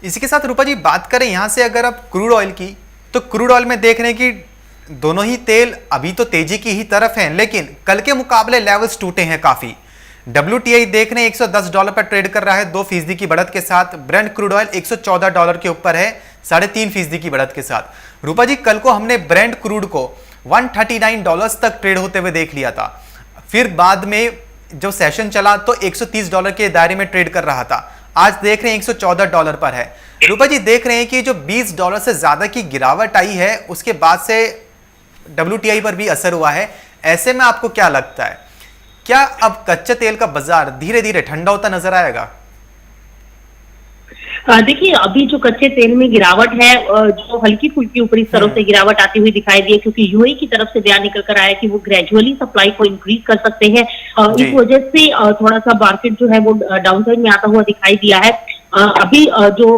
इसी के साथ रूपा जी बात करें यहाँ से अगर आप क्रूड ऑयल की, तो क्रूड ऑयल में देख रहे हैं कि दोनों ही तेल अभी तो तेजी की ही तरफ हैं, लेकिन कल के मुकाबले लेवल्स टूटे हैं काफी। WTI देख रहे हैं $110 पर ट्रेड कर रहा है 2% की बढ़त के साथ। ब्रेंट क्रूड ऑयल $114 के ऊपर है 3.5% की बढ़त के साथ। रूपा जी कल को हमने ब्रेंट क्रूड को $139 तक ट्रेड होते हुए देख लिया था, फिर बाद में जब सेशन चला तो $130 के दायरे में ट्रेड कर रहा था। आज देख रहे हैं $114 पर है। रूपा जी देख रहे हैं कि जो $20 से ज्यादा की गिरावट आई है उसके बाद से WTI पर भी असर हुआ है। ऐसे में आपको क्या लगता है, क्या अब कच्चे तेल का बाजार धीरे धीरे ठंडा होता नजर आएगा? देखिए, अभी जो कच्चे तेल में गिरावट है, जो हल्की फुल्की ऊपरी स्तरों से गिरावट आती हुई दिखाई दी है, क्योंकि यूएई की तरफ से बयान निकल कर आया कि वो ग्रेजुअली सप्लाई को इंक्रीज कर सकते हैं। इस वजह से थोड़ा सा मार्केट जो है वो डाउनसाइड में आता हुआ दिखाई दिया है। अभी जो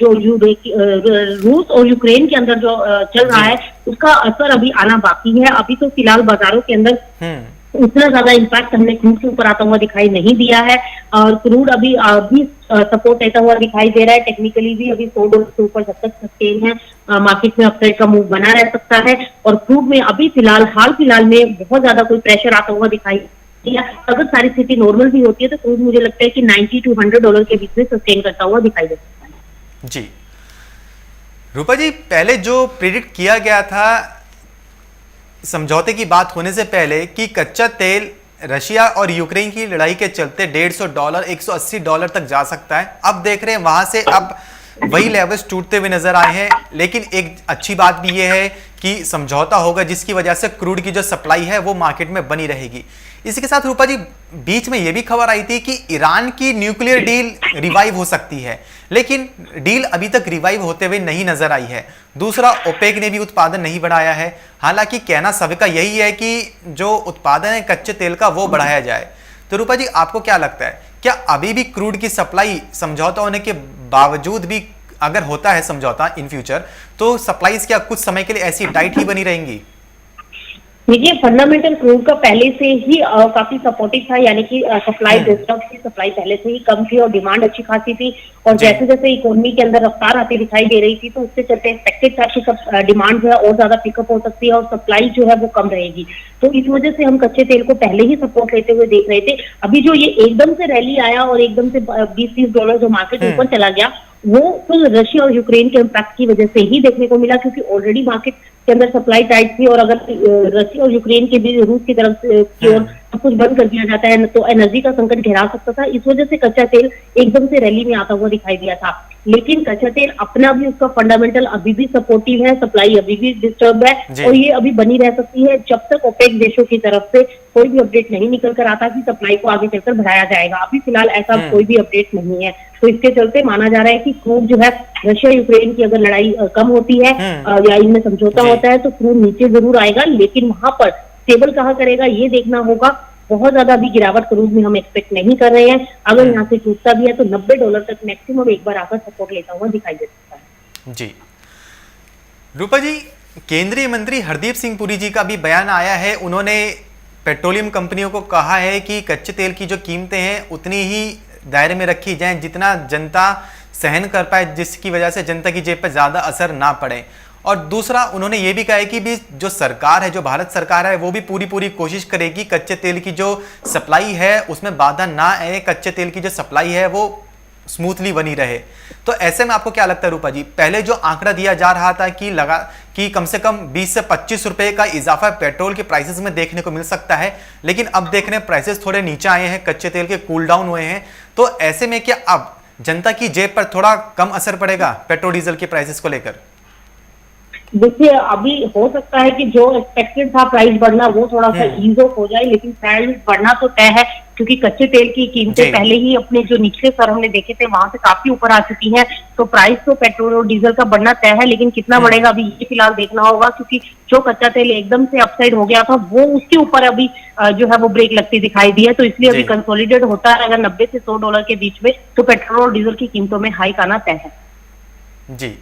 रूस और यूक्रेन के अंदर जो चल रहा है उसका असर अभी आना बाकी है। अभी तो फिलहाल बाजारों के अंदर उतना ज्यादा इम्पैक्ट हमने क्रूड के ऊपर आता हुआ दिखाई नहीं दिया है, और क्रूड अभी सपोर्ट देता हुआ दिखाई दे रहा है। टेक्निकली भी अभी $100 से ऊपर जब तक सस्टेन है, मार्केट में अपसाइड का मूव बना रह सकता है। और क्रूड में अभी हाल फिलहाल में बहुत ज्यादा कोई प्रेशर आता हुआ दिखाई दिया। अगर सारी स्थिति नॉर्मल भी होती है तो क्रूड मुझे लगता है कि $90 to $100 के बीच में सस्टेन करता हुआ दिखाई दे सकता है। जी रूपा जी, पहले जो प्रेडिक्ट किया गया था समझौते की बात होने से पहले कि कच्चा तेल रशिया और यूक्रेन की लड़ाई के चलते $150 $180 तक जा सकता है, अब देख रहे हैं वहां से अब वही लेवल्स टूटते हुए नजर आए हैं। लेकिन एक अच्छी बात भी यह है कि समझौता होगा जिसकी वजह से क्रूड की जो सप्लाई है वो मार्केट में बनी रहेगी। इसी के साथ रूपा जी बीच में यह भी खबर आई थी कि ईरान की न्यूक्लियर डील रिवाइव हो सकती है, लेकिन डील अभी तक रिवाइव होते हुए नहीं नजर आई है। दूसरा, ओपेक ने भी उत्पादन नहीं बढ़ाया है। हालांकि कहना सबका यही है कि जो उत्पादन है कच्चे तेल का वो बढ़ाया जाए। तो रूपा जी आपको क्या लगता है, क्या अभी भी क्रूड की सप्लाई समझौता होने के बावजूद भी अगर होता है समझौता इन फ्यूचर, तो सप्लाईज क्या कुछ समय के लिए ऐसी टाइट ही बनी रहेंगी? देखिए, फंडामेंटल क्रूड का पहले से ही काफी सपोर्टिव था, यानी कि सप्लाई की सप्लाई पहले से ही कम थी और डिमांड अच्छी खासी थी। और जैसे जैसे इकोनॉमी के अंदर रफ्तार आती दिखाई दे रही थी तो उससे चलते एक्सपेक्टेड था कि डिमांड जो है और ज्यादा पिकअप हो सकती है और सप्लाई जो है वो कम रहेगी। तो इस वजह से हम कच्चे तेल को पहले ही सपोर्ट लेते हुए देख रहे थे। अभी जो ये एकदम से रैली आया और एकदम से $20-30 जो मार्केट ऊपर चला गया, वो तो रशिया और यूक्रेन के इम्पैक्ट की वजह से ही देखने को मिला, क्योंकि ऑलरेडी मार्केट के अंदर सप्लाई टाइट थी। और अगर रशिया और यूक्रेन के भी रूस की तरफ की ओर सब कुछ बंद कर दिया जाता है तो एनर्जी का संकट घेरा सकता था। इस वजह से कच्चा तेल एकदम से रैली में आता हुआ दिखाई दिया था। लेकिन कच्चा तेल अपना भी, उसका फंडामेंटल अभी भी सपोर्टिव है, सप्लाई अभी भी डिस्टर्ब है और ये अभी बनी रह सकती है जब तक ओपेक देशों की तरफ से कोई भी अपडेट नहीं निकल कर आता कि सप्लाई को आगे चलकर बढ़ाया जाएगा। अभी फिलहाल ऐसा कोई भी अपडेट नहीं है, तो इसके चलते माना जा रहा है कि क्रूड जो है रशिया यूक्रेन की अगर लड़ाई कम होती है या इनमें समझौता होता है तो क्रूड नीचे जरूर आएगा, लेकिन वहां पर स्टेबल कहाँ करेगा ये देखना होगा। बहुत ज्यादा अभी गिरावट क्रूड में हम एक्सपेक्ट नहीं कर रहे हैं। अगर यहाँ से टूटता भी है तो $90 तक मैक्सिमम एक बार आकर सपोर्ट लेता हुआ दिखाई दे सकता है। जी रूपा जी, केंद्रीय मंत्री हरदीप सिंह पुरी जी का भी बयान आया है। उन्होंने पेट्रोलियम कंपनियों को कहा है कि कच्चे तेल की जो कीमतें हैं उतनी ही दायरे में रखी जाएं जितना जनता सहन कर पाए, जिसकी वजह से जनता की जेब पर ज्यादा असर ना पड़े। और दूसरा, उन्होंने ये भी कहा है कि भी जो सरकार है, जो भारत सरकार है, वो भी पूरी कोशिश करेगी कच्चे तेल की जो सप्लाई है उसमें बाधा ना आए, कच्चे तेल की जो सप्लाई है वो स्मूथली बनी रहे। तो ऐसे में आपको क्या लगता है रूपा जी, पहले जो आंकड़ा दिया जा रहा था कि कम से कम 20 से 25 रुपए का इजाफा पेट्रोल के प्राइसेस में देखने को मिल सकता है, लेकिन अब देख रहे हैं प्राइसेस थोड़े नीचे आए हैं, कच्चे तेल के कूल डाउन हुए हैं। तो ऐसे में क्या अब जनता की जेब पर थोड़ा कम असर पड़ेगा पेट्रोल डीजल के प्राइसेस को लेकर? देखिए, अभी हो सकता है कि जो एक्सपेक्टेड था प्राइस बढ़ना वो थोड़ा सा ईज ऑफ हो जाए, लेकिन प्राइस बढ़ना तो तय है, क्योंकि कच्चे तेल की कीमतें पहले ही अपने जो निचले स्तर हमने देखे थे वहां से काफी ऊपर आ चुकी हैं। तो प्राइस तो पेट्रोल और डीजल का बढ़ना तय है, लेकिन कितना बढ़ेगा अभी ये फिलहाल देखना होगा, क्योंकि जो कच्चा तेल एकदम से अपसाइड हो गया था वो उसके ऊपर अभी जो है वो ब्रेक लगती दिखाई दी है। तो इसलिए अभी कंसोलिडेट होता है अगर $90 से $100 के बीच में, तो पेट्रोल और डीजल की कीमतों में हाइक आना तय है। जी